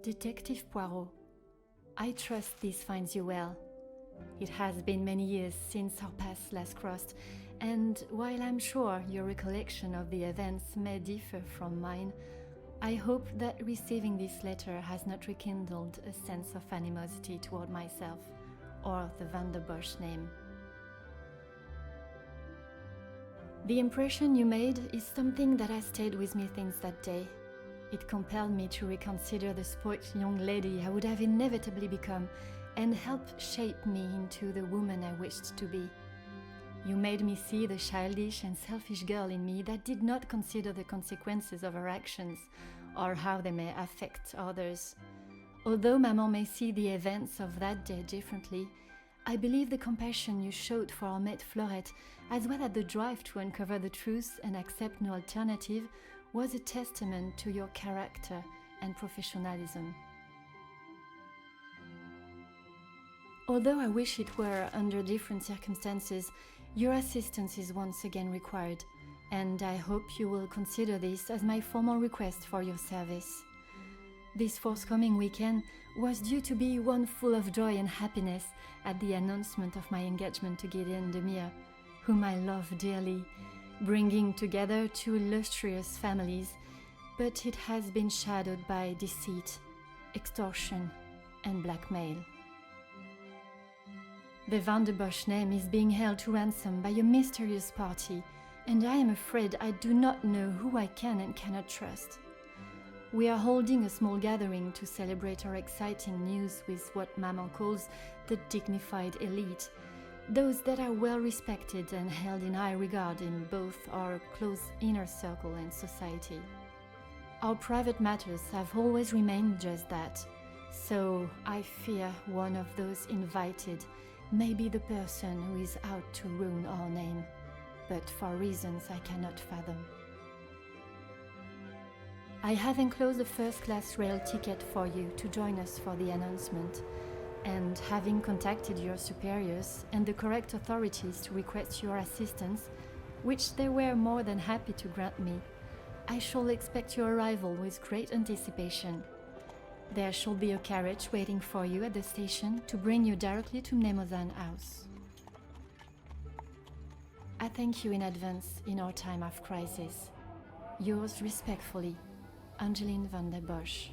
Detective Poirot, I trust this finds you well. It has been many years since our paths last crossed, and while I'm sure your recollection of the events may differ from mine, I hope that receiving this letter has not rekindled a sense of animosity toward myself or the Van der Bosch name. The impression you made is something that has stayed with me since that day. It compelled me to reconsider the spoilt young lady I would have inevitably become and helped shape me into the woman I wished to be. You made me see the childish and selfish girl in me that did not consider the consequences of her actions or how they may affect others. Although Maman may see the events of that day differently, I believe the compassion you showed for our mate Florette, as well as the drive to uncover the truth and accept no alternative, was a testament to your character and professionalism. Although I wish it were under different circumstances, your assistance is once again required, and I hope you will consider this as my formal request for your service. This forthcoming weekend was due to be one full of joy and happiness at the announcement of my engagement to Gideon Demir, whom I love dearly, bringing together two illustrious families, but it has been shadowed by deceit, extortion, and blackmail. The Van der Bosch name is being held to ransom by a mysterious party, and I am afraid I do not know who I can and cannot trust. We are holding a small gathering to celebrate our exciting news with what Maman calls the dignified elite, those that are well respected and held in high regard in both our close inner circle and society. Our private matters have always remained just that, so I fear one of those invited may be the person who is out to ruin our name, but for reasons I cannot fathom. I have enclosed a first-class rail ticket for you to join us for the announcement, and having contacted your superiors and the correct authorities to request your assistance, which they were more than happy to grant me, I shall expect your arrival with great anticipation. There shall be a carriage waiting for you at the station to bring you directly to Mnemosyne House. I thank you in advance in our time of crisis. Yours respectfully, Angeline Van der Bosch.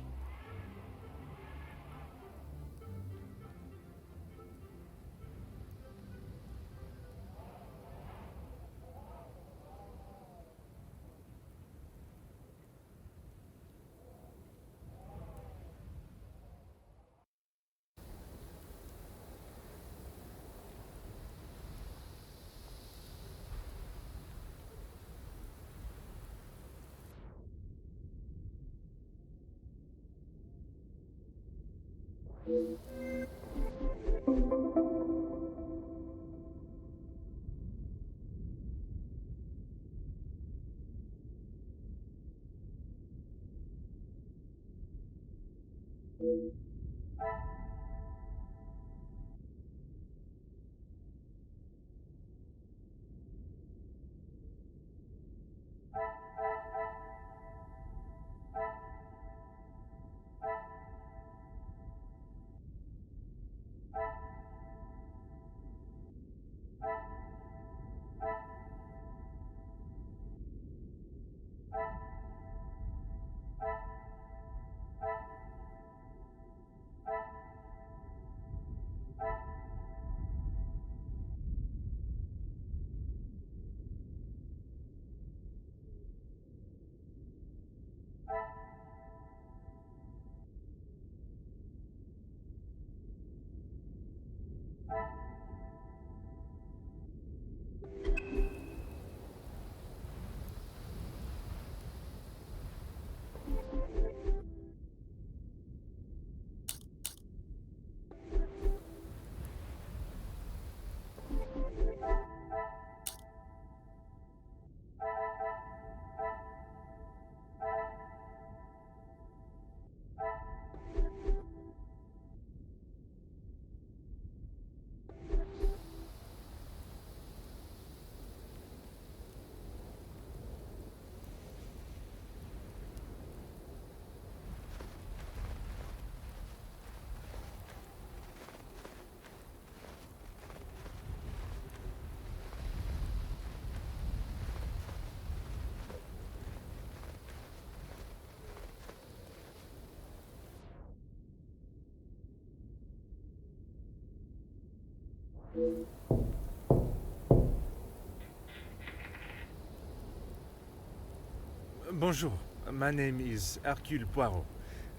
Bonjour, my name is Hercule Poirot.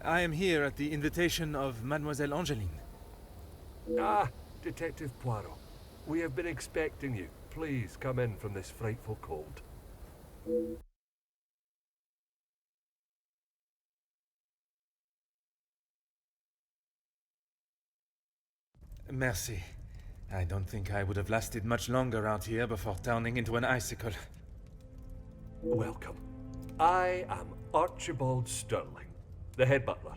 I am here at the invitation of Mademoiselle Angeline. Ah, Detective Poirot. We have been expecting you. Please come in from this frightful cold. Merci. I don't think I would have lasted much longer out here before turning into an icicle. Welcome. I am Archibald Sterling, the head butler.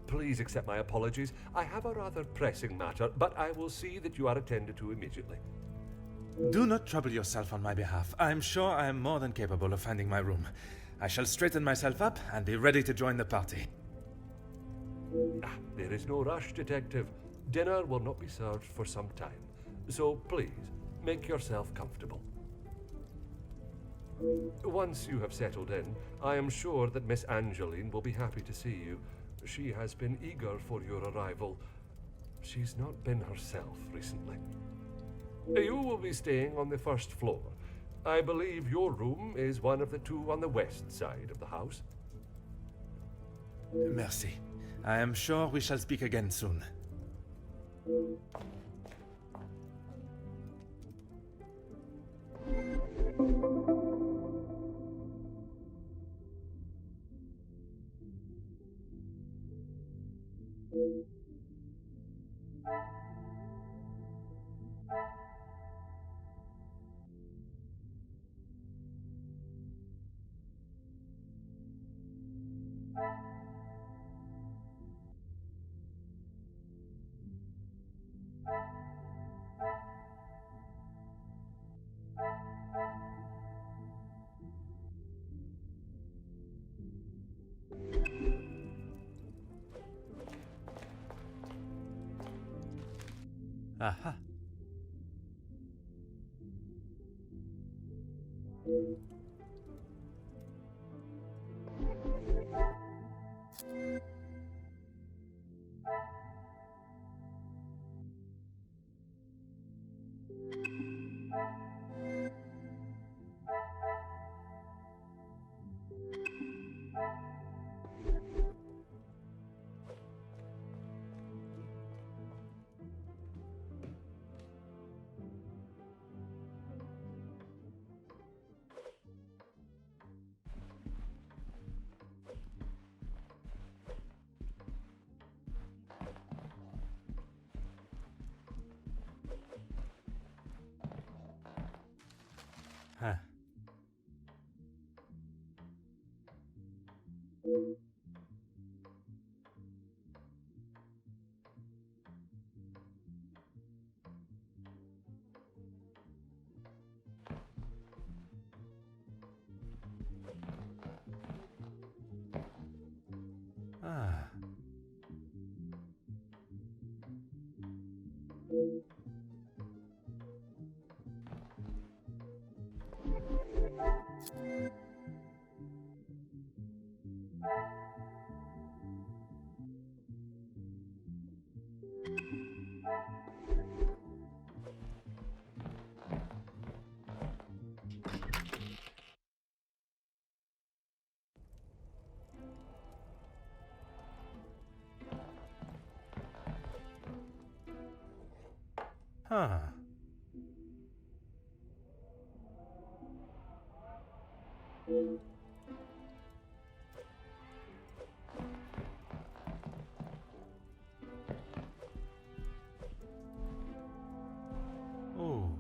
Please accept my apologies. I have a rather pressing matter, but I will see that you are attended to immediately. Do not trouble yourself on my behalf. I am sure I am more than capable of finding my room. I shall straighten myself up and be ready to join the party. There is no rush, Detective. Dinner will not be served for some time, so please, make yourself comfortable. Once you have settled in, I am sure that Miss Angeline will be happy to see you. She has been eager for your arrival. She's not been herself recently. You will be staying on the first floor. I believe your room is one of the two on the west side of the house. Merci. I am sure we shall speak again soon. Aha. Huh. Ah. Huh. Oh.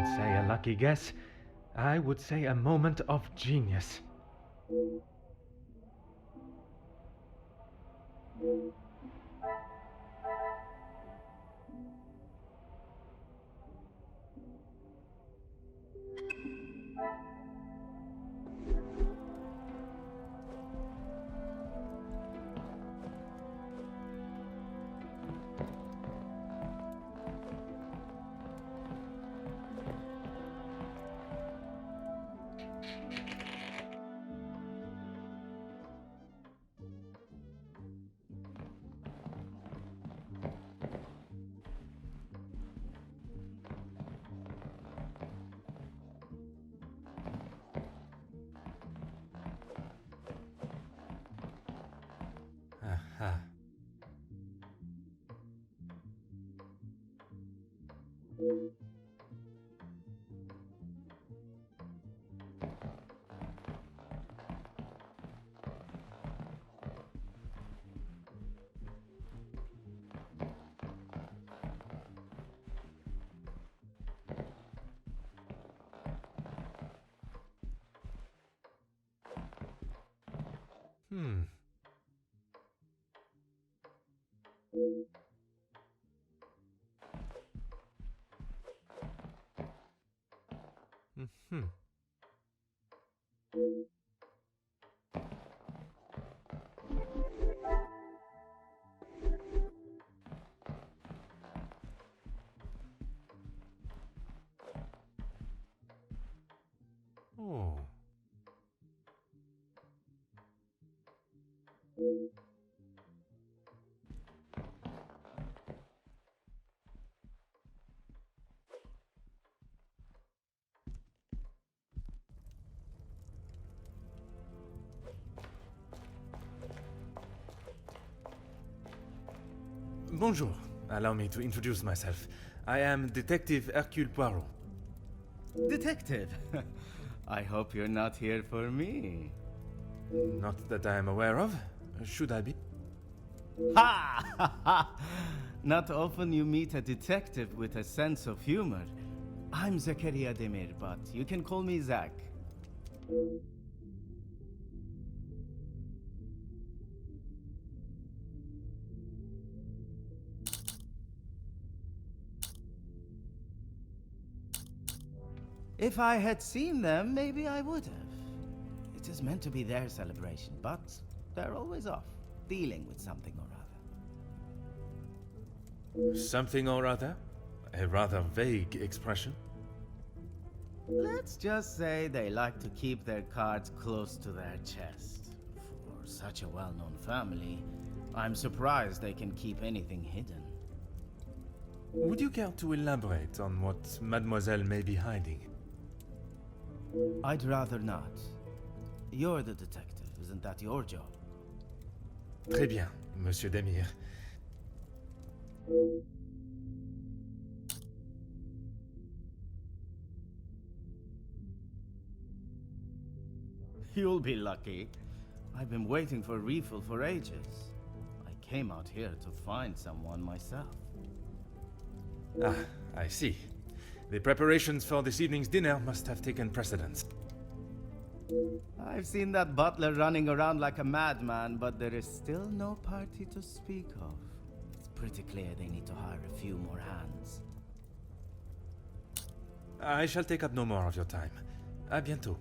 wouldn't say a lucky guess. I would say a moment of genius. Aha. Hmm. Hmm. Oh. Bonjour. Allow me to introduce myself. I am Detective Hercule Poirot. Detective, I hope you're not here for me. Not that I am aware of. Should I be? Ha! Not often you meet a detective with a sense of humor. I'm Zakaria Demir, but you can call me Zach. If I had seen them, maybe I would have. It is meant to be their celebration, but they're always off, dealing with something or other. Something or other? A rather vague expression. Let's just say they like to keep their cards close to their chest. For such a well-known family, I'm surprised they can keep anything hidden. Would you care to elaborate on what Mademoiselle may be hiding? I'd rather not. You're the detective, isn't that your job? Très bien, Monsieur Demir. You'll be lucky. I've been waiting for a refill for ages. I came out here to find someone myself. Ah, I see. The preparations for this evening's dinner must have taken precedence. I've seen that butler running around like a madman, but there is still no party to speak of. It's pretty clear they need to hire a few more hands. I shall take up no more of your time. À bientôt.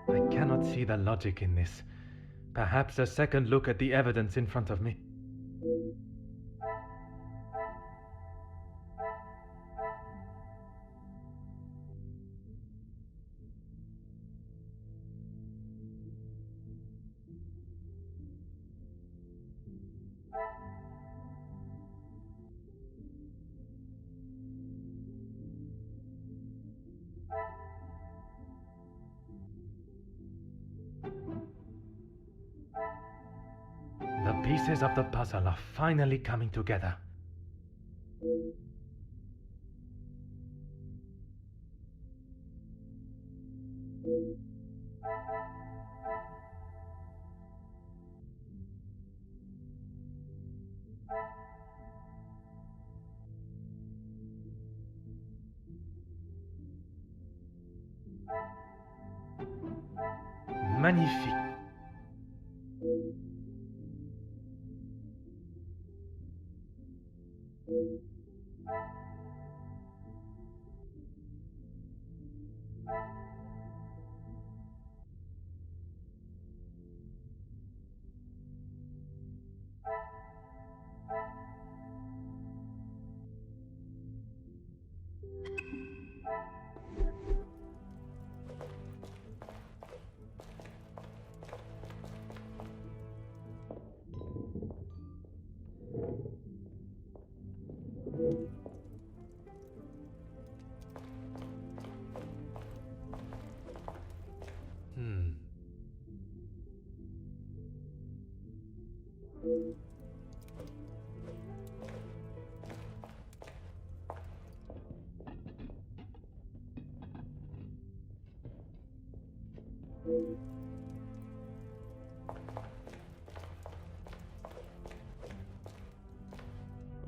I cannot see the logic in this. Perhaps a second look at the evidence in front of me. pieces of the puzzle are finally coming together. Magnifique.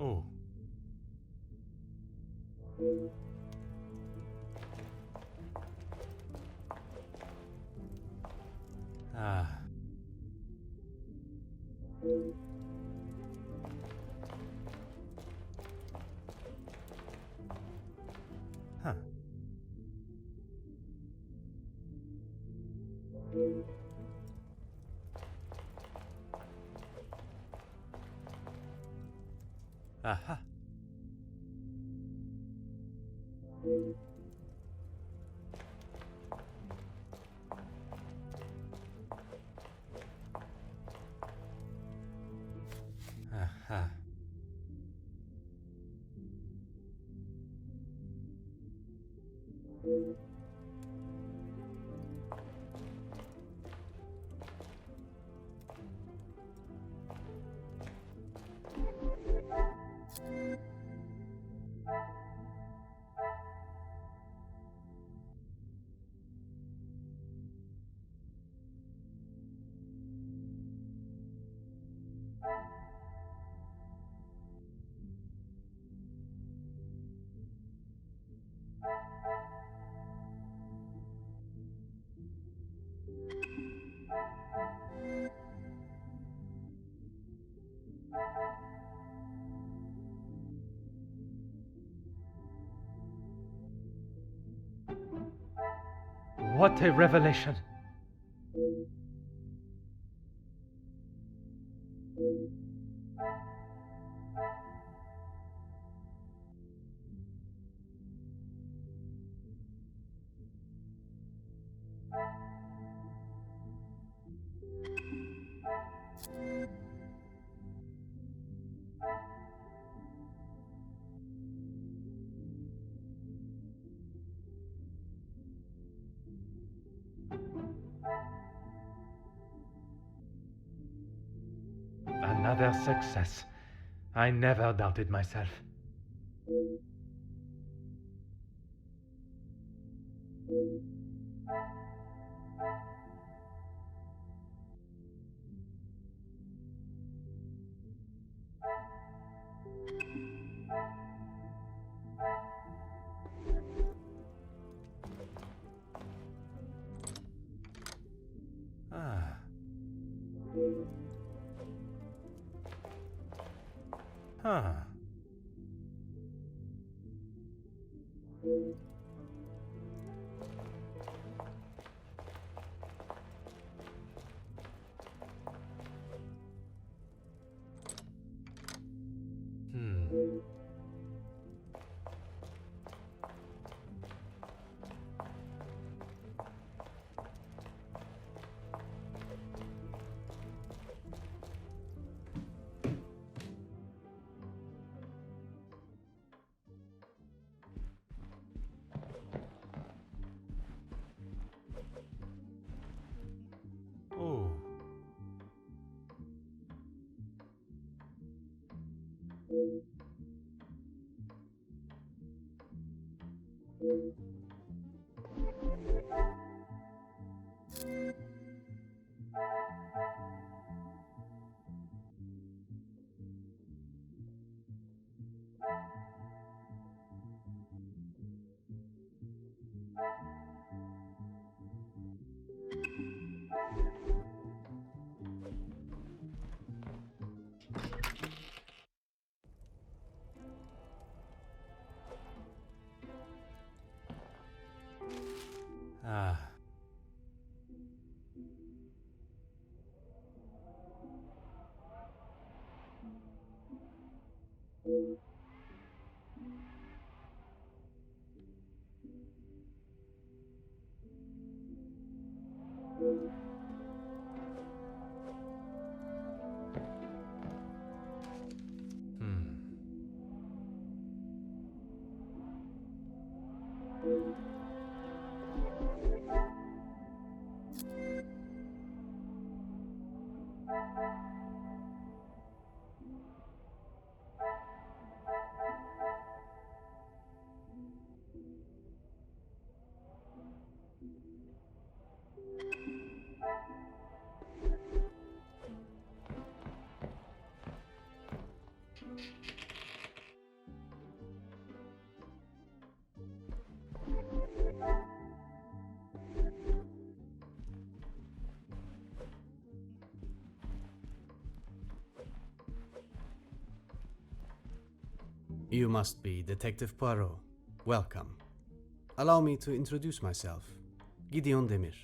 Oh. Ah. Huh. Aha. Aha. What a revelation! Another success. I never doubted myself. Ah. Huh. Oh. Ah. You must be Detective Poirot. Welcome. Allow me to introduce myself. Gideon Demir.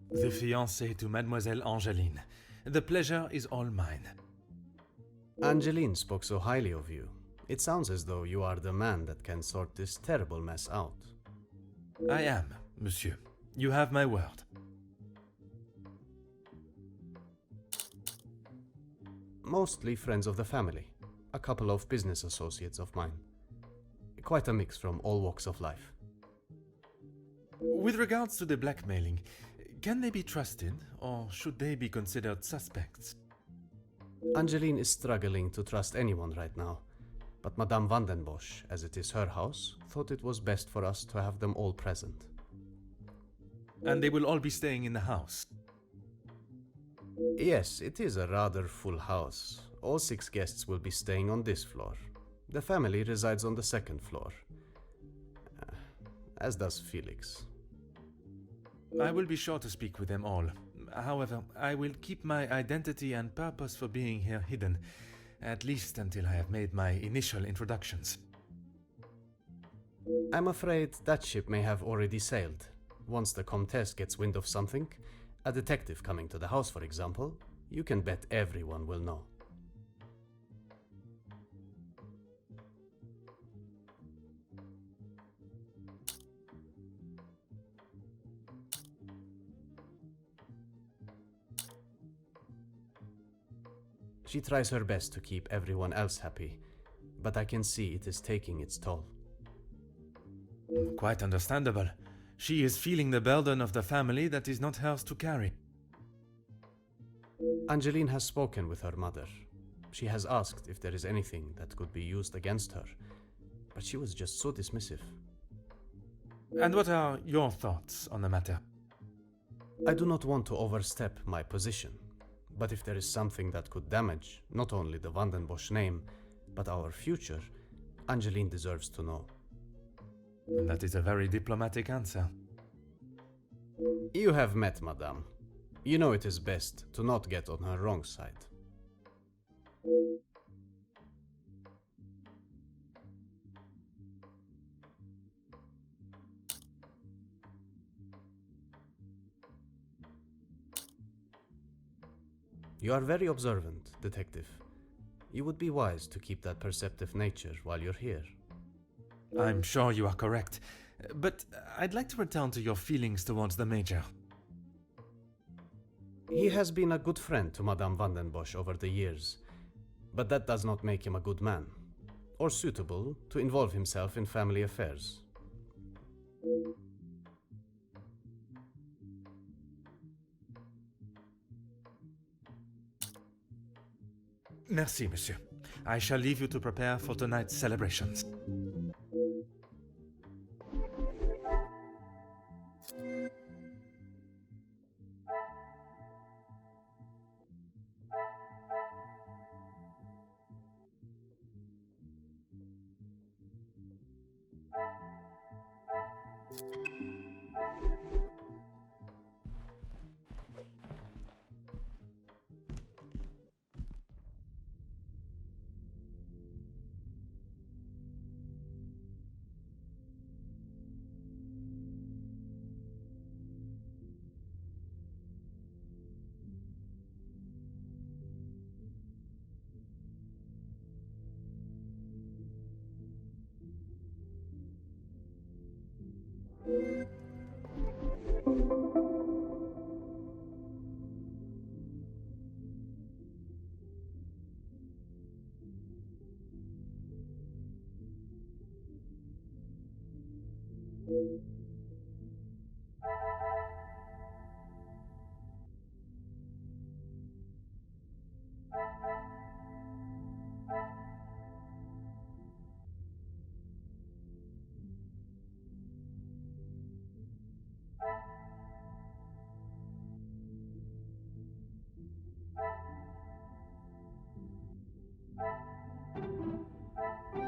The fiancé to Mademoiselle Angeline. The pleasure is all mine. Angeline spoke so highly of you. It sounds as though you are the man that can sort this terrible mess out. I am, monsieur. You have my word. Mostly friends of the family. A couple of business associates of mine. Quite a mix from all walks of life. With regards to the blackmailing, can they be trusted, or should they be considered suspects? Angeline is struggling to trust anyone right now, but Madame van den Bosch, as it is her house, thought it was best for us to have them all present. And they will all be staying in the house? Yes, it is a rather full house. All 6 guests will be staying on this floor. The family resides on the 2nd floor. As does Felix. I will be sure to speak with them all. However, I will keep my identity and purpose for being here hidden, at least until I have made my initial introductions. I'm afraid that ship may have already sailed. Once the Comtesse gets wind of something, a detective coming to the house, for example, you can bet everyone will know. She tries her best to keep everyone else happy, but I can see it is taking its toll. Quite understandable. She is feeling the burden of the family that is not hers to carry. Angeline has spoken with her mother. She has asked if there is anything that could be used against her, but she was just so dismissive. And what are your thoughts on the matter? I do not want to overstep my position, but if there is something that could damage not only the Van den Bosch name, but our future, Angeline deserves to know. That is a very diplomatic answer. You have met Madame. You know it is best to not get on her wrong side. You are very observant, Detective. You would be wise to keep that perceptive nature while you're here. I'm sure you are correct, but I'd like to return to your feelings towards the Major. He has been a good friend to Madame van den Bosch over the years, but that does not make him a good man, or suitable to involve himself in family affairs. Merci, monsieur. I shall leave you to prepare for tonight's celebrations.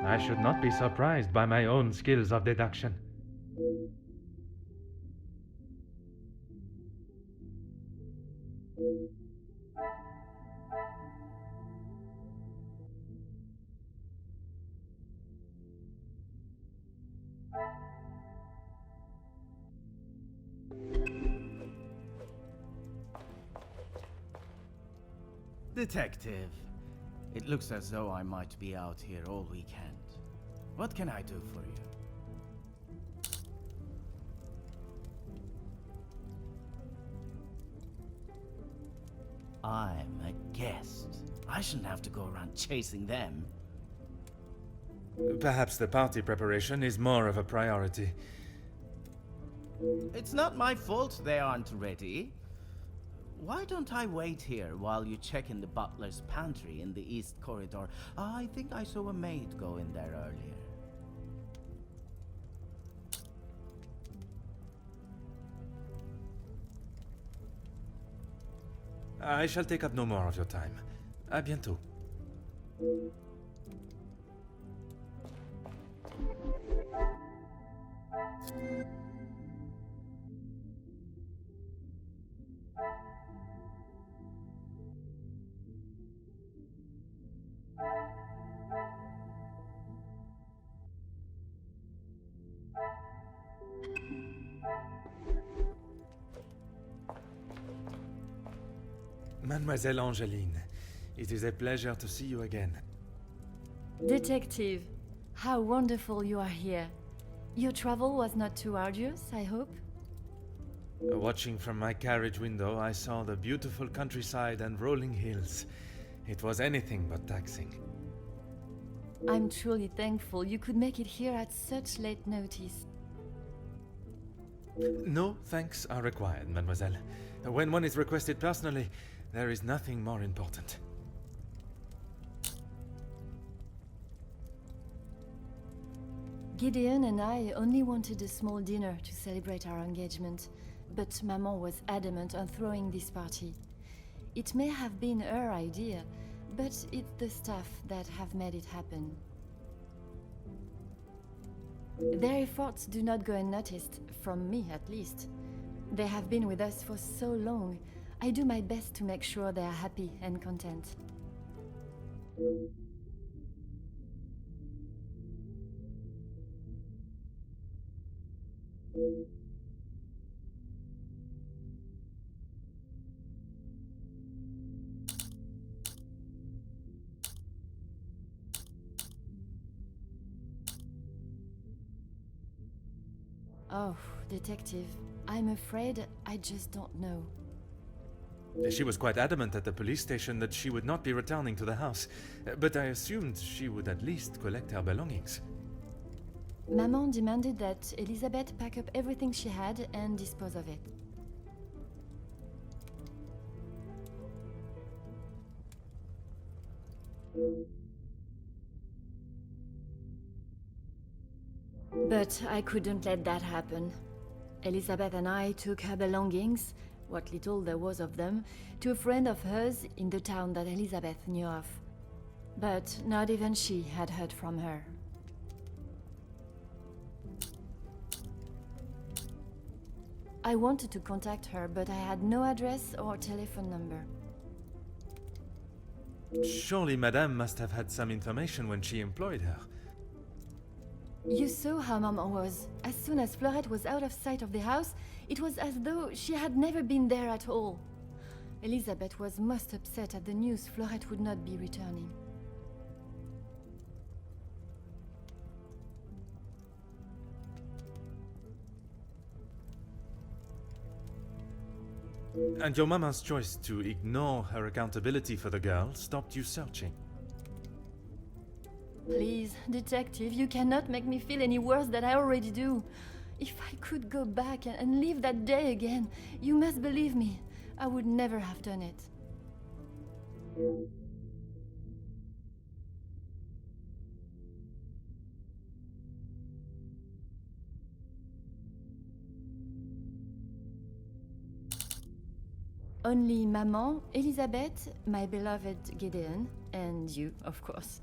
I should not be surprised by my own skills of deduction. Detective, it looks as though I might be out here all weekend. What can I do for you? I'm a guest. I shouldn't have to go around chasing them. Perhaps the party preparation is more of a priority. It's not my fault they aren't ready. Why don't I wait here while you check in the butler's pantry in the east corridor? I think I saw a maid go in there earlier. I shall take up no more of your time. À bientôt. Mademoiselle Angeline, it is a pleasure to see you again. Detective, how wonderful you are here. Your travel was not too arduous, I hope? Watching from my carriage window, I saw the beautiful countryside and rolling hills. It was anything but taxing. I'm truly thankful you could make it here at such late notice. No thanks are required, mademoiselle. When one is requested personally, there is nothing more important. Gideon and I only wanted a small dinner to celebrate our engagement, but Maman was adamant on throwing this party. It may have been her idea, but it's the staff that have made it happen. Their efforts do not go unnoticed, from me at least. They have been with us for so long. I do my best to make sure they are happy and content. Oh, detective, I'm afraid I just don't know. She was quite adamant at the police station that she would not be returning to the house, but I assumed she would at least collect her belongings. Maman demanded that Elizabeth pack up everything she had and dispose of it. But I couldn't let that happen. Elizabeth and I took her belongings, what little there was of them, to a friend of hers in the town that Elizabeth knew of. But not even she had heard from her. I wanted to contact her, but I had no address or telephone number. Surely Madame must have had some information when she employed her. You saw how Maman was. As soon as Fleurette was out of sight of the house, it was as though she had never been there at all. Elizabeth was most upset at the news Fleurette would not be returning. And your mama's choice to ignore her accountability for the girl stopped you searching. Please, detective, you cannot make me feel any worse than I already do. If I could go back and live that day again, you must believe me, I would never have done it. Only Maman, Elizabeth, my beloved Gideon, and you, of course.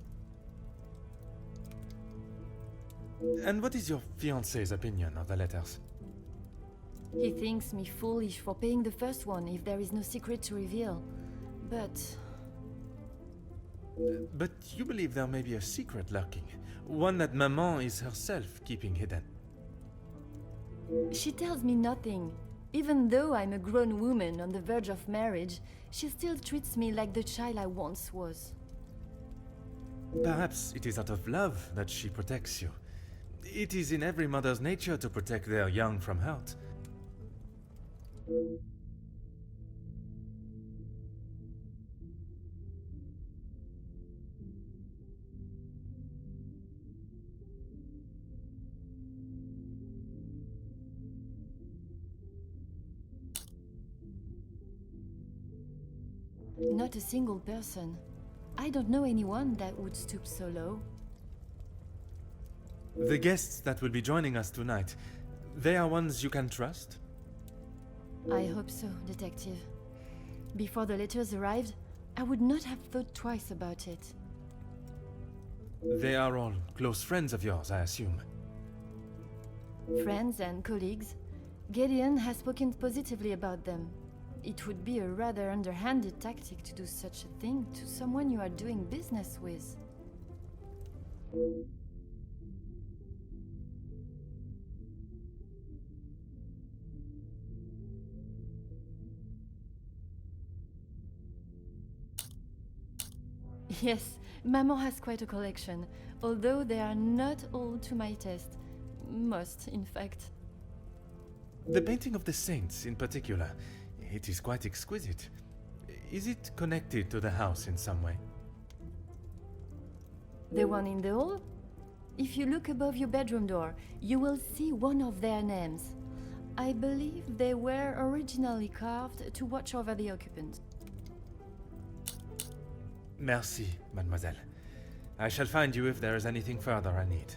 And what is your fiancé's opinion of the letters? He thinks me foolish for paying the first one if there is no secret to reveal. But But you believe there may be a secret lurking, one that Maman is herself keeping hidden. she tells me nothing. Even though I'm a grown woman on the verge of marriage, she still treats me like the child I once was. Perhaps it is out of love that she protects you. It is in every mother's nature to protect their young from hurt. Not a single person. I don't know anyone that would stoop so low. The guests that will be joining us tonight, they are ones you can trust? I hope so, Detective. Before the letters arrived, I would not have thought twice about it. They are all close friends of yours, I assume. Friends and colleagues, Gideon has spoken positively about them. It would be a rather underhanded tactic to do such a thing to someone you are doing business with. Yes, Maman has quite a collection, although they are not all to my taste. Most, in fact. The painting of the saints, in particular, it is quite exquisite. Is it connected to the house in some way? The one in the hall? If you look above your bedroom door, you will see one of their names. I believe they were originally carved to watch over the occupants. Merci, mademoiselle. I shall find you if there is anything further I need.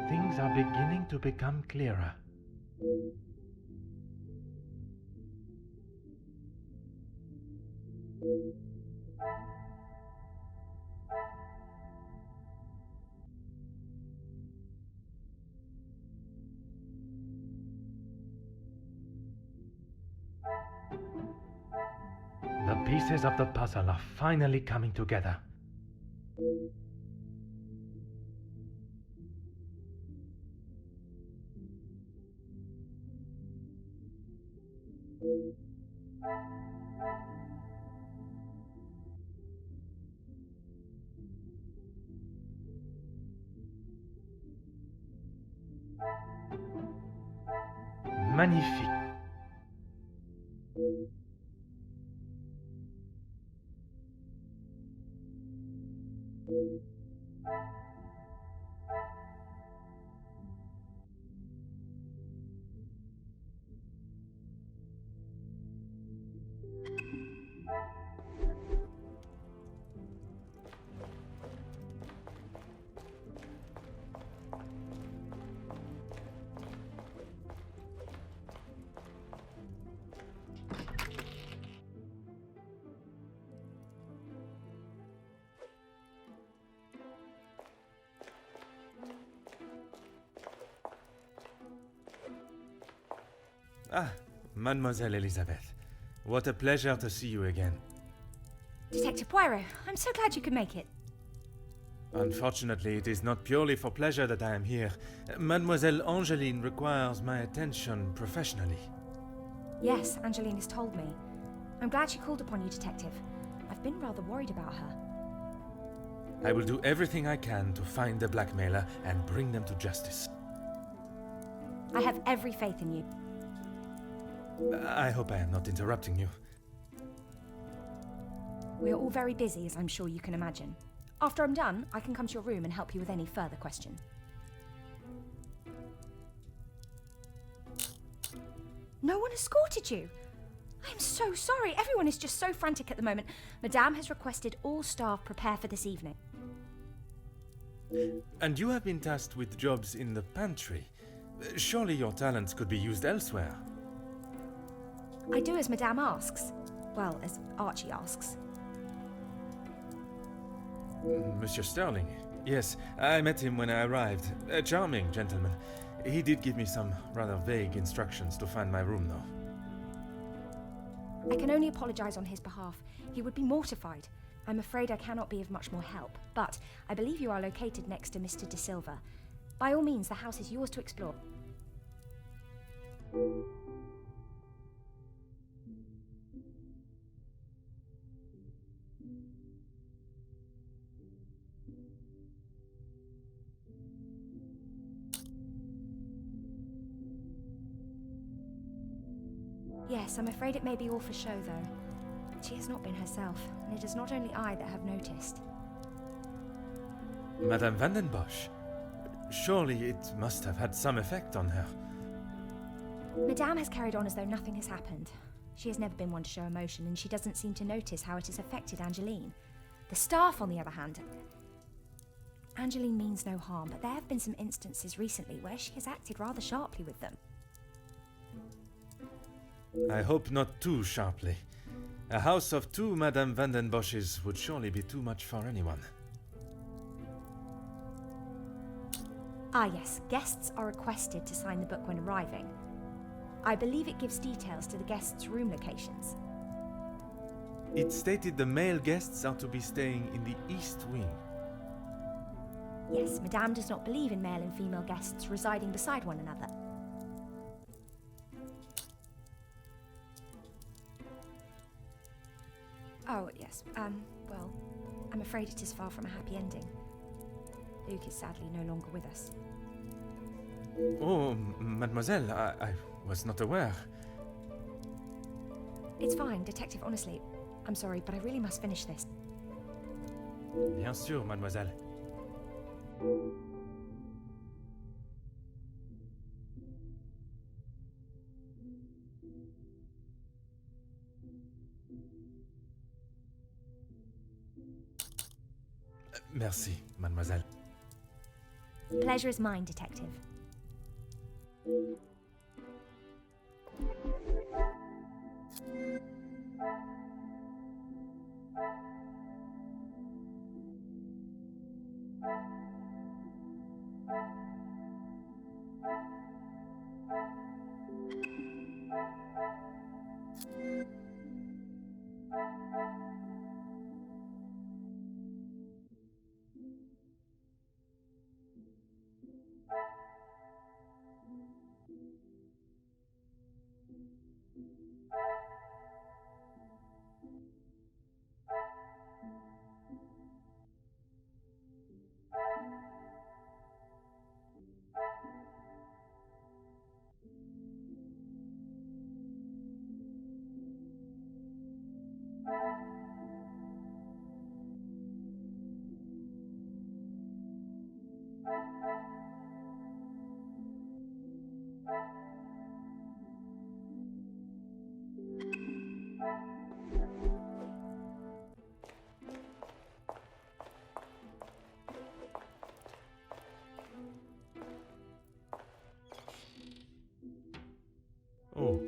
Things are beginning to become clearer. The pieces of the puzzle are finally coming together. Magnifique. Ah, Mademoiselle Elizabeth. What a pleasure to see you again. Detective Poirot, I'm so glad you could make it. Unfortunately, it is not purely for pleasure that I am here. Mademoiselle Angeline requires my attention professionally. Yes, Angeline has told me. I'm glad she called upon you, Detective. I've been rather worried about her. I will do everything I can to find the blackmailer and bring them to justice. I have every faith in you. I hope I am not interrupting you. We're all very busy, as I'm sure you can imagine. After I'm done, I can come to your room and help you with any further question. No one escorted you! I'm so sorry. Everyone is just so frantic at the moment. Madame has requested all staff prepare for this evening. And you have been tasked with jobs in the pantry. Surely your talents could be used elsewhere. I do as Madame asks. Well, as Archie asks. Monsieur Sterling. Yes, I met him when I arrived. A charming gentleman. He did give me some rather vague instructions to find my room, though. I can only apologise on his behalf. He would be mortified. I'm afraid I cannot be of much more help, but I believe you are located next to Mr. De Silva. By all means, the house is yours to explore. Yes, I'm afraid it may be all for show, though. She has not been herself, and it is not only I that have noticed. Madame van den Bosch. Surely it must have had some effect on her. Madame has carried on as though nothing has happened. She has never been one to show emotion, and she doesn't seem to notice how it has affected Angeline. The staff, on the other hand... Angeline means no harm, but there have been some instances recently where she has acted rather sharply with them. I hope not too sharply. A house of two Madame van den Bosches would surely be too much for anyone. Ah yes, guests are requested to sign the book when arriving. I believe it gives details to the guests' room locations. It stated the male guests are to be staying in the East Wing. Yes, Madame does not believe in male and female guests residing beside one another. Oh, yes, well, I'm afraid it is far from a happy ending. Luke is sadly no longer with us. Oh, mademoiselle, I was not aware. It's fine, Detective, honestly. I'm sorry, but I really must finish this. Bien sûr, mademoiselle. Merci, mademoiselle. Pleasure is mine, Detective. Oh.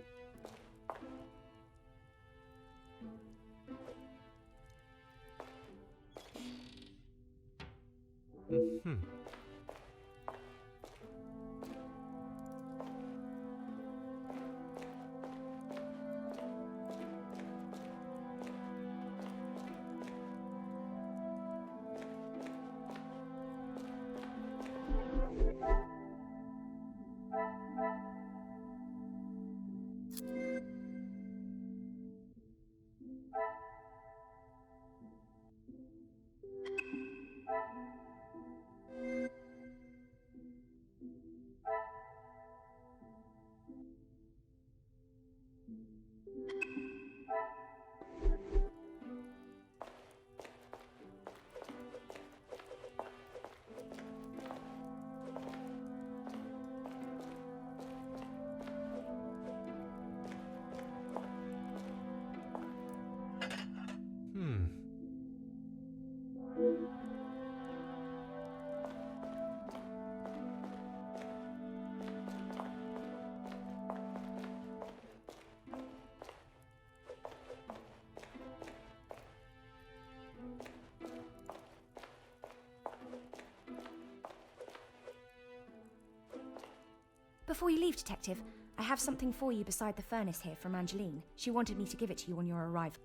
Before you leave, Detective, I have something for you beside the furnace here from Angeline. She wanted me to give it to you on your arrival.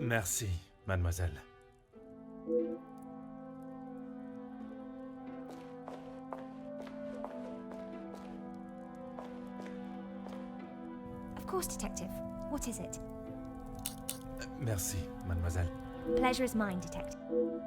Merci, mademoiselle. Of course, Detective. What is it? Merci, mademoiselle. Pleasure is mine, Detective. Oh.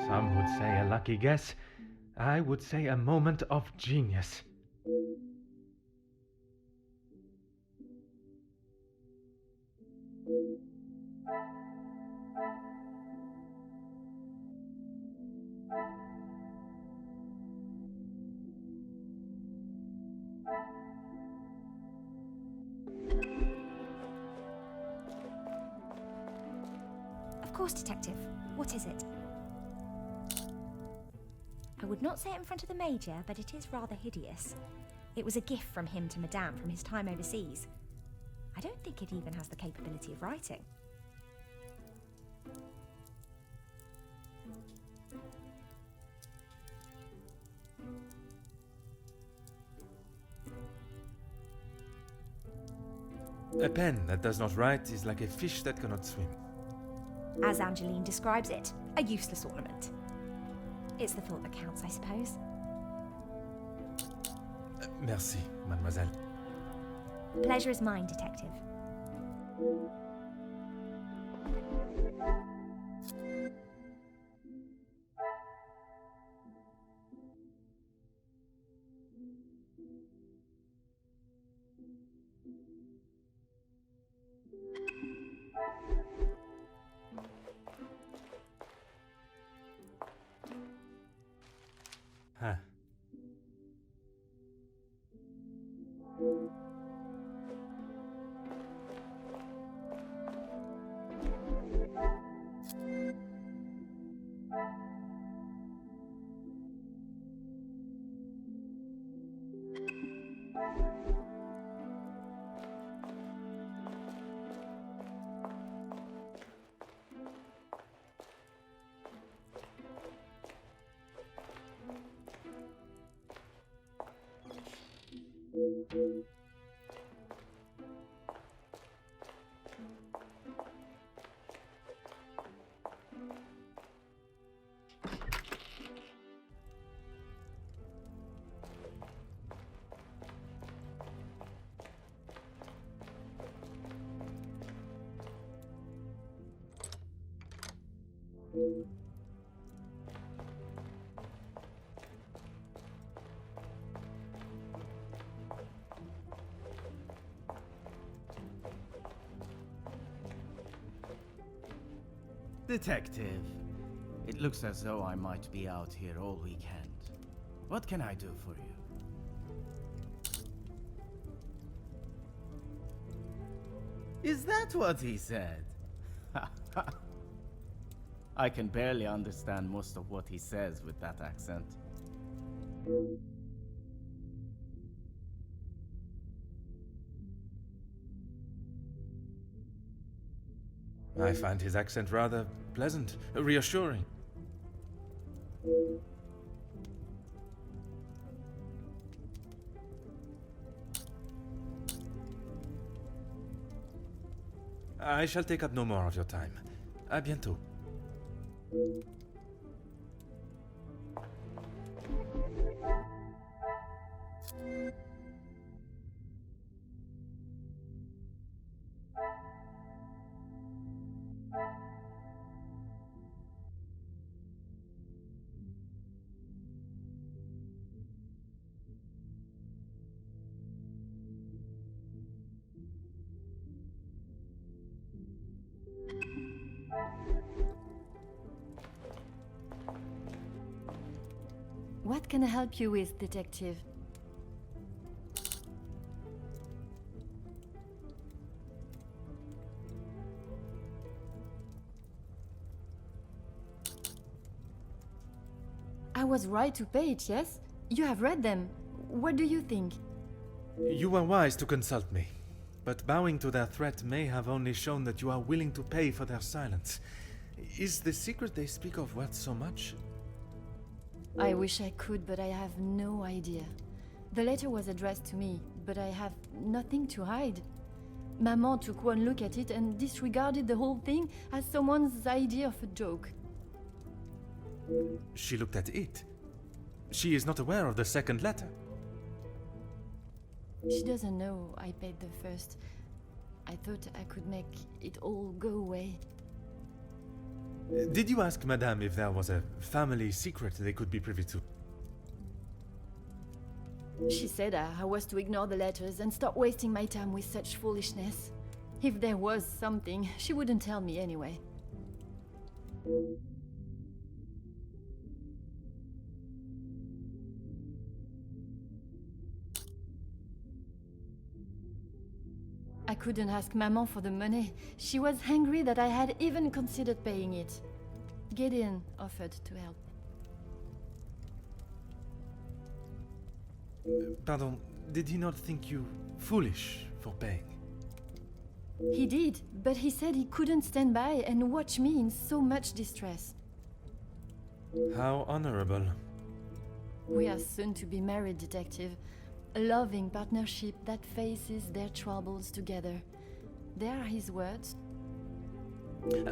Some would say a lucky guess. I would say a moment of genius. Of course, Detective. What is it? I would not say it in front of the Major, but it is rather hideous. It was a gift from him to Madame from his time overseas. I don't think it even has the capability of writing. A pen that does not write is like a fish that cannot swim. As Angeline describes it, a useless ornament. It's the thought that counts, I suppose. Merci, mademoiselle. Pleasure is mine, Detective. Huh. Detective, it looks as though I might be out here all weekend. What can I do for you? Is that what he said? I can barely understand most of what he says with that accent. I find his accent rather pleasant, reassuring. I shall take up no more of your time. À bientôt. What can I help you with, detective? I was right to pay it, yes? You have read them. What do you think? You were wise to consult me, but bowing to their threat may have only shown that you are willing to pay for their silence. Is the secret they speak of worth so much? I wish I could, but I have no idea. The letter was addressed to me, but I have nothing to hide. Maman took one look at it and disregarded the whole thing as someone's idea of a joke. She looked at it. She is not aware of the second letter. She doesn't know I paid the first. I thought I could make it all go away. Did you ask Madame if there was a family secret they could be privy to? She said I was to ignore the letters and stop wasting my time with such foolishness. If there was something, she wouldn't tell me anyway. I couldn't ask Maman for the money. She was angry that I had even considered paying it. Gideon offered to help. Pardon, did he not think you foolish for paying? He did, but he said he couldn't stand by and watch me in so much distress. How honorable. We are soon to be married, detective. A loving partnership that faces their troubles together. They are his words.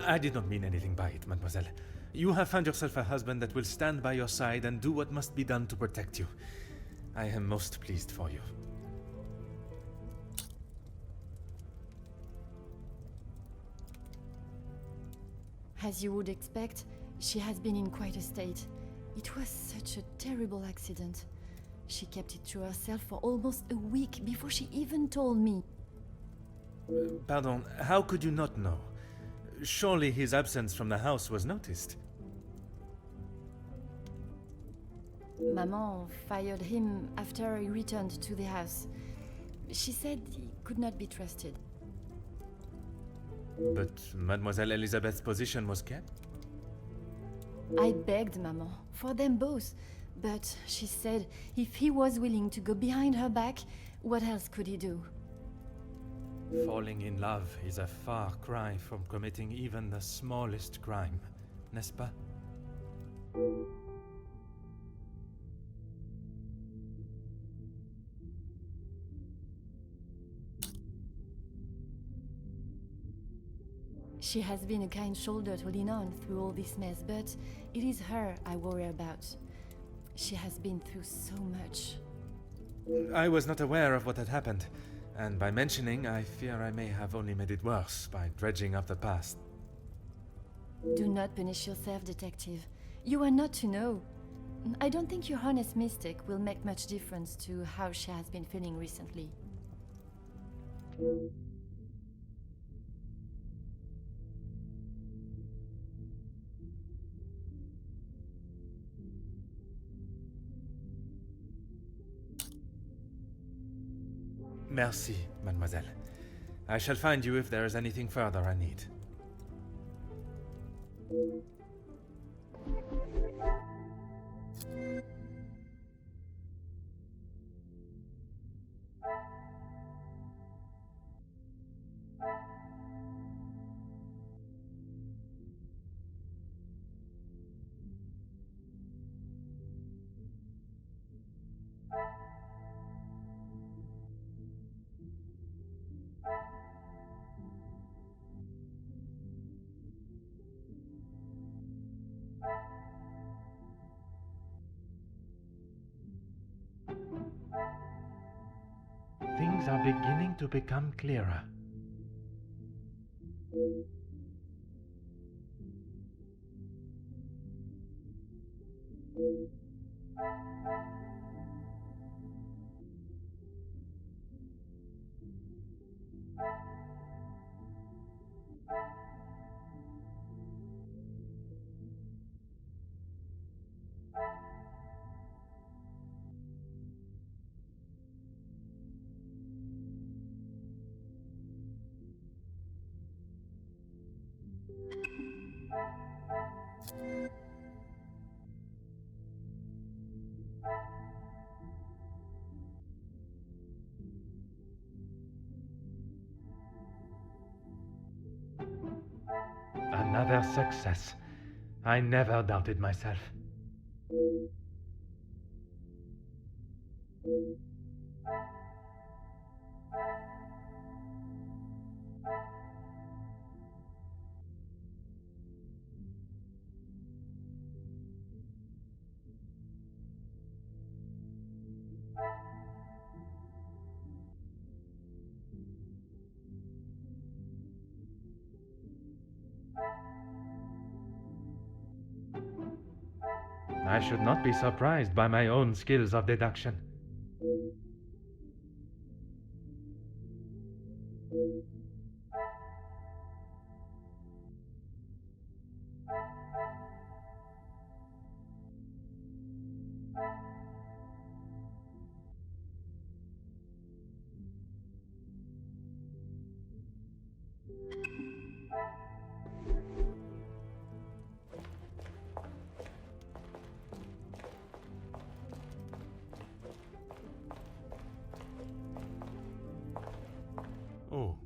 I did not mean anything by it, mademoiselle. You have found yourself a husband that will stand by your side and do what must be done to protect you. I am most pleased for you. As you would expect, she has been in quite a state. It was such a terrible accident. She kept it to herself for almost a week before she even told me. Pardon, how could you not know? Surely his absence from the house was noticed. Maman fired him after he returned to the house. She said he could not be trusted. But Mademoiselle Elizabeth's position was kept? I begged Maman for them both, but she said if he was willing to go behind her back, what else could he do? Falling in love is a far cry from committing even the smallest crime, n'est-ce pas? She has been a kind shoulder to lean on through all this mess, but it is her I worry about. She has been through so much. I was not aware of what had happened, and by mentioning, I fear I may have only made it worse by dredging up the past. Do not punish yourself, detective. You are not to know. I don't think your honest mistake will make much difference to how she has been feeling recently. Merci, mademoiselle. I shall find you if there is anything further I need. Things are beginning to become clearer. Another success. I never doubted myself. I should not be surprised by my own skills of deduction. Oh.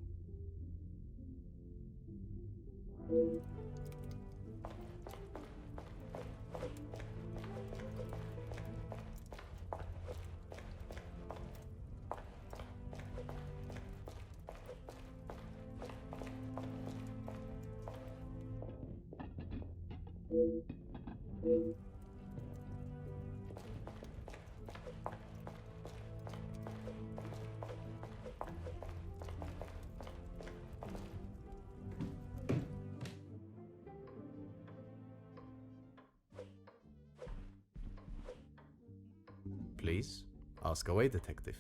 Please, ask away, detective.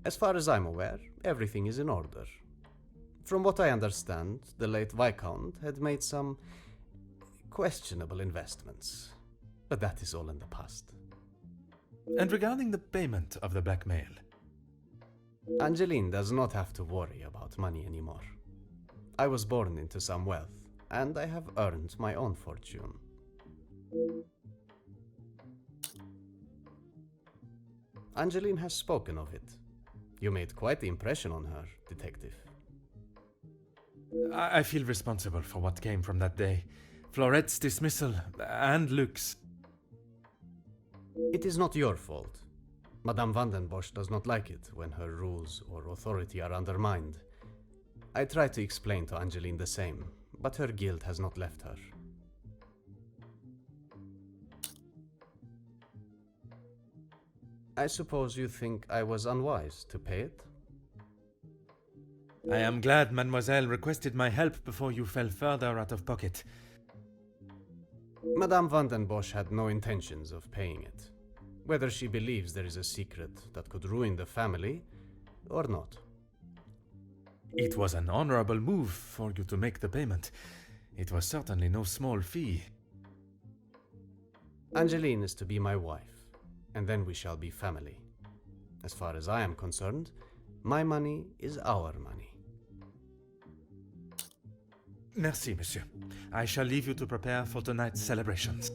As far as I'm aware, everything is in order. From what I understand, the late Viscount had made some questionable investments. But that is all in the past. And regarding the payment of the blackmail? Angeline does not have to worry about money anymore. I was born into some wealth, and I have earned my own fortune. Angeline has spoken of it. You made quite the impression on her, detective. I feel responsible for what came from that day. Florette's dismissal and Luke's. It is not your fault. Madame van den Bosch does not like it when her rules or authority are undermined. I try to explain to Angeline the same, but her guilt has not left her. I suppose you think I was unwise to pay it? I am glad Mademoiselle requested my help before you fell further out of pocket. Madame van den Bosch had no intentions of paying it, whether she believes there is a secret that could ruin the family or not. It was an honorable move for you to make the payment. It was certainly no small fee. Angeline is to be my wife, and then we shall be family. As far as I am concerned, my money is our money. Merci, monsieur. I shall leave you to prepare for tonight's celebrations.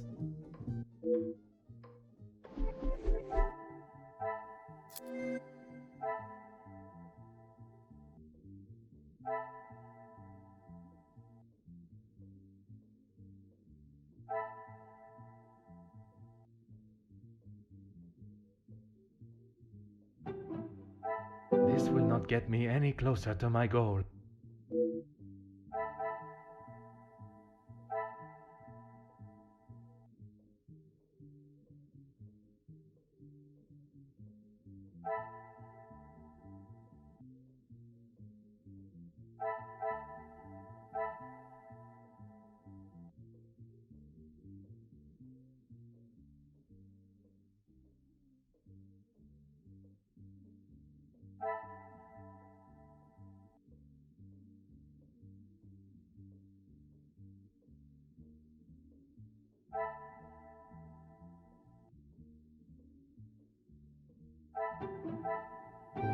This will not get me any closer to my goal.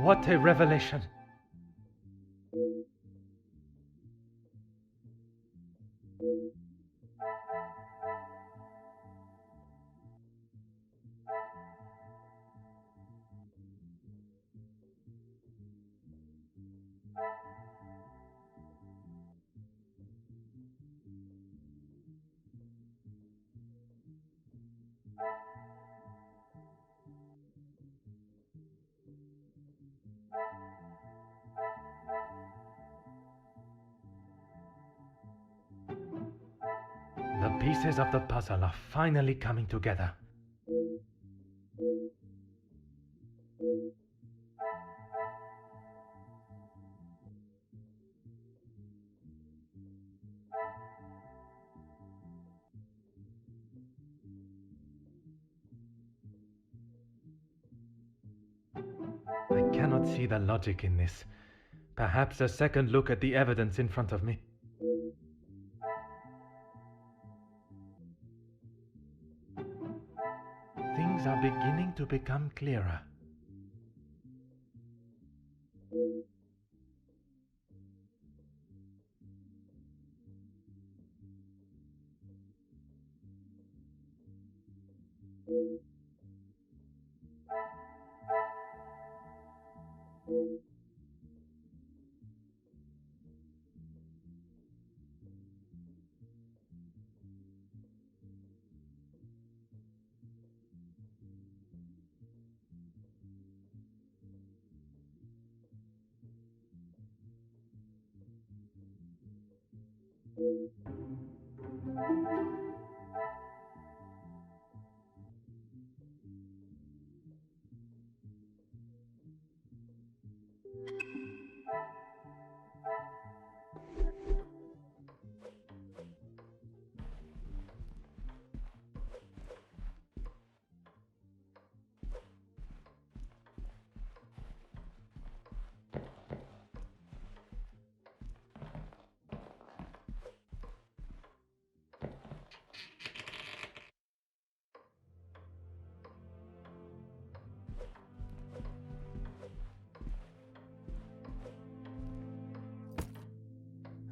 What a revelation! The pieces of the puzzle are finally coming together. I cannot see the logic in this. Perhaps a second look at the evidence in front of me. Things are beginning to become clearer.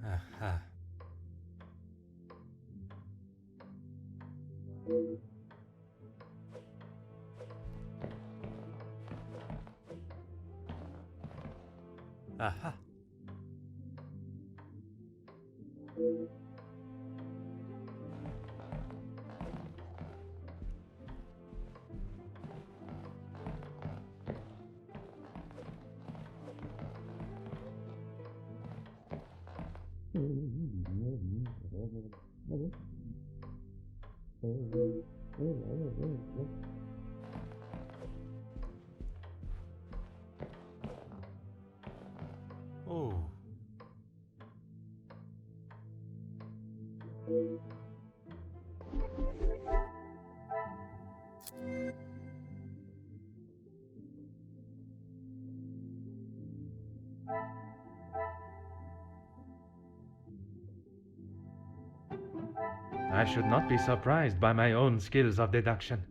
Aha. Aha. Oh. I should not be surprised by my own skills of deduction.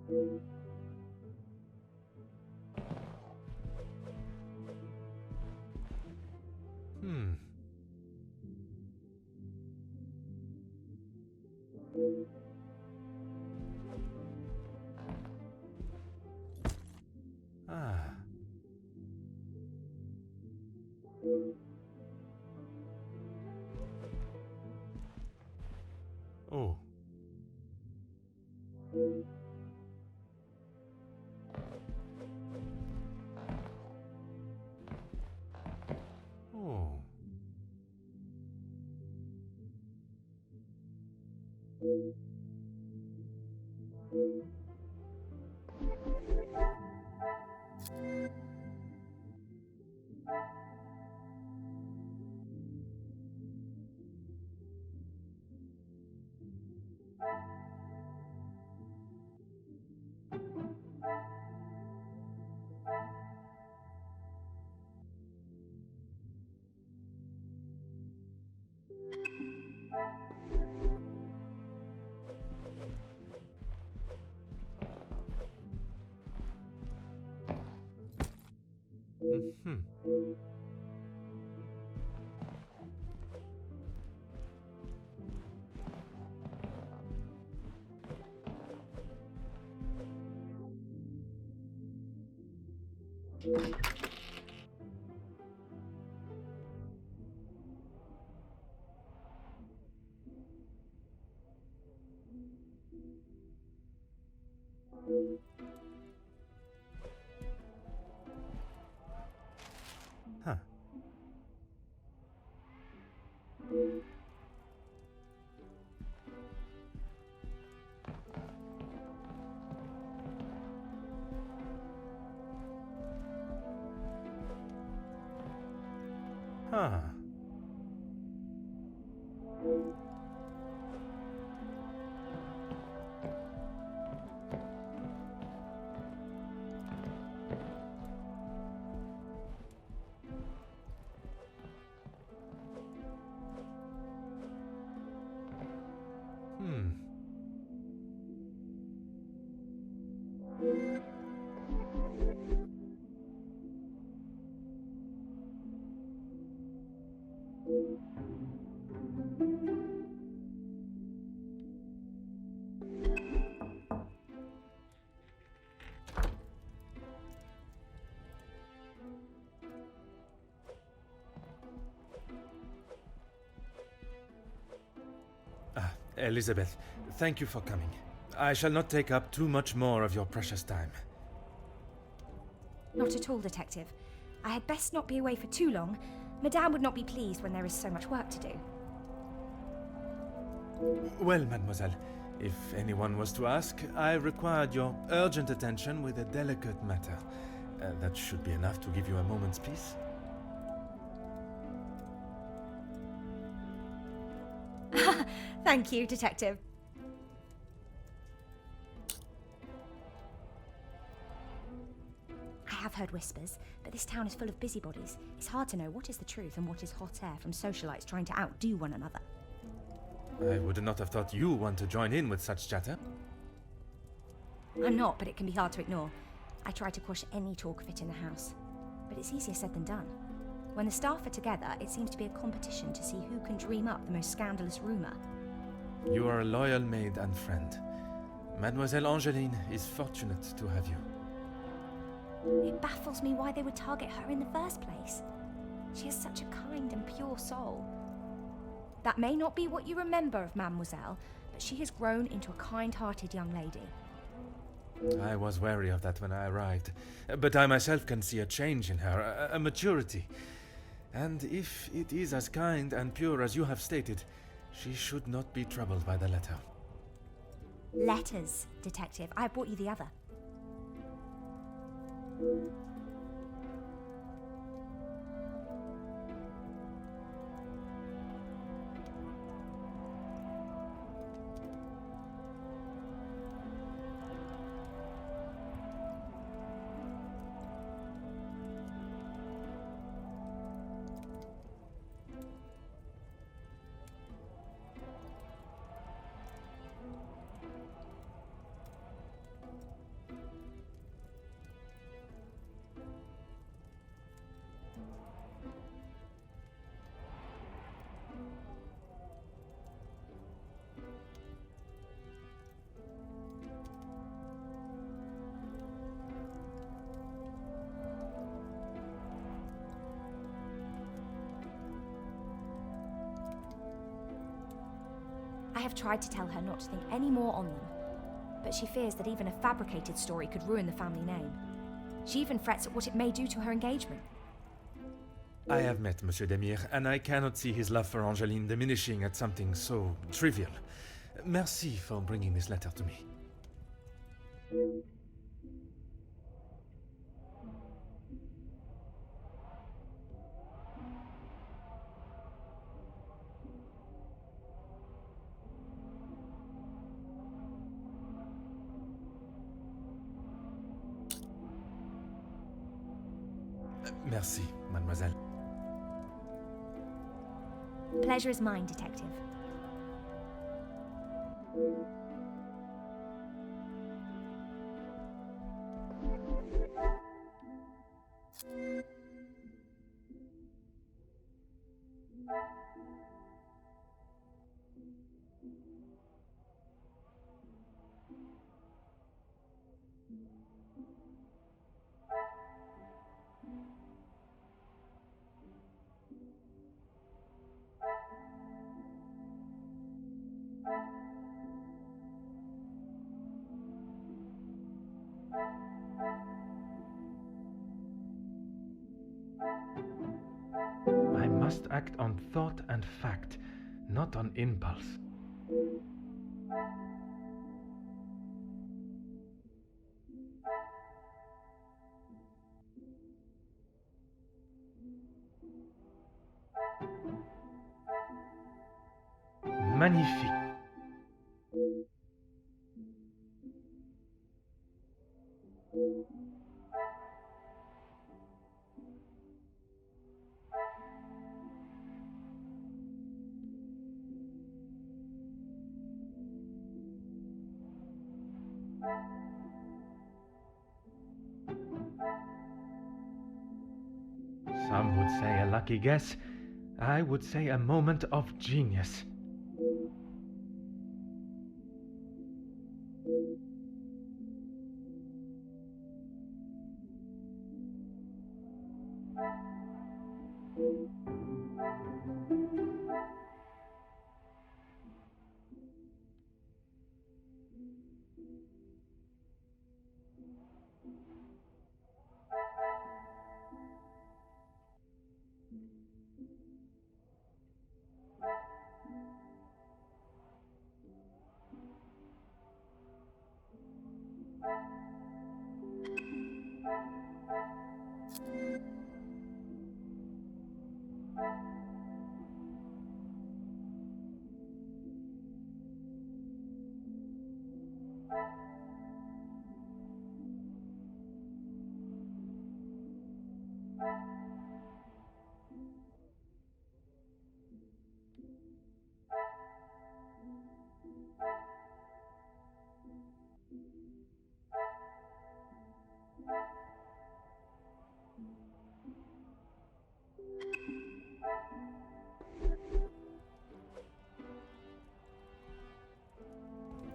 Hmm. Ah. Oh. Oh. Hmm. Huh. Huh. Hmm. Elizabeth, thank you for coming. I shall not take up too much more of your precious time. Not at all, Detective. I had best not be away for too long. Madame would not be pleased when there is so much work to do. Well, mademoiselle, if anyone was to ask, I required your urgent attention with a delicate matter. That should be enough to give you a moment's peace. Thank you, Detective. I have heard whispers, but this town is full of busybodies. It's hard to know what is the truth and what is hot air from socialites trying to outdo one another. I would not have thought you want to join in with such chatter. I'm not, but it can be hard to ignore. I try to quash any talk of it in the house. But it's easier said than done. When the staff are together, it seems to be a competition to see who can dream up the most scandalous rumour. You are a loyal maid and friend. Mademoiselle Angeline is fortunate to have you. It baffles me why they would target her in the first place. She has such a kind and pure soul. That may not be what you remember of Mademoiselle, but she has grown into a kind-hearted young lady. I was wary of that when I arrived, but I myself can see a change in her, a maturity. And if it is as kind and pure as you have stated, she should not be troubled by the letter. Letters, Detective. I brought you the other. have tried to tell her not to think any more on them, but she fears that even a fabricated story could ruin the family name. She even frets at what it may do to her engagement. I have met Monsieur Demire, and I cannot see his love for Angeline diminishing at something so trivial. Merci for bringing this letter to me. Merci, mademoiselle. Pleasure is mine, detective. I must act on thought and fact, not on impulse. Magnifique. Some would say a lucky guess. I would say a moment of genius.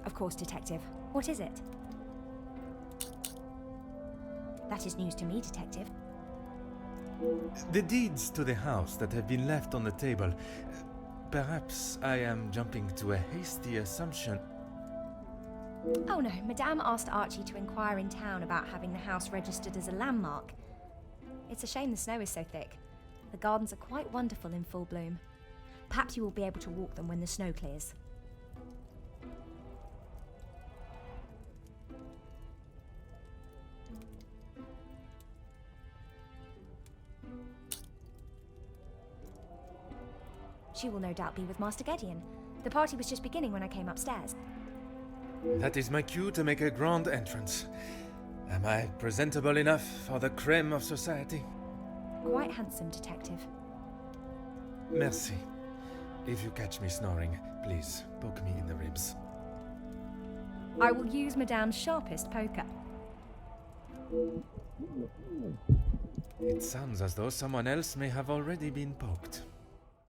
Of course, detective. What is it? That is news to me, detective. The deeds to the house that have been left on the table. Perhaps I am jumping to a hasty assumption. Oh no, Madame asked Archie to inquire in town about having the house registered as a landmark. It's a shame the snow is so thick. The gardens are quite wonderful in full bloom. Perhaps you will be able to walk them when the snow clears. She will no doubt be with Master Gideon. The party was just beginning when I came upstairs. That is my cue to make a grand entrance. Am I presentable enough for the creme of society? Quite handsome, detective. Merci. If you catch me snoring, please poke me in the ribs. I will use Madame's sharpest poker. It sounds as though someone else may have already been poked.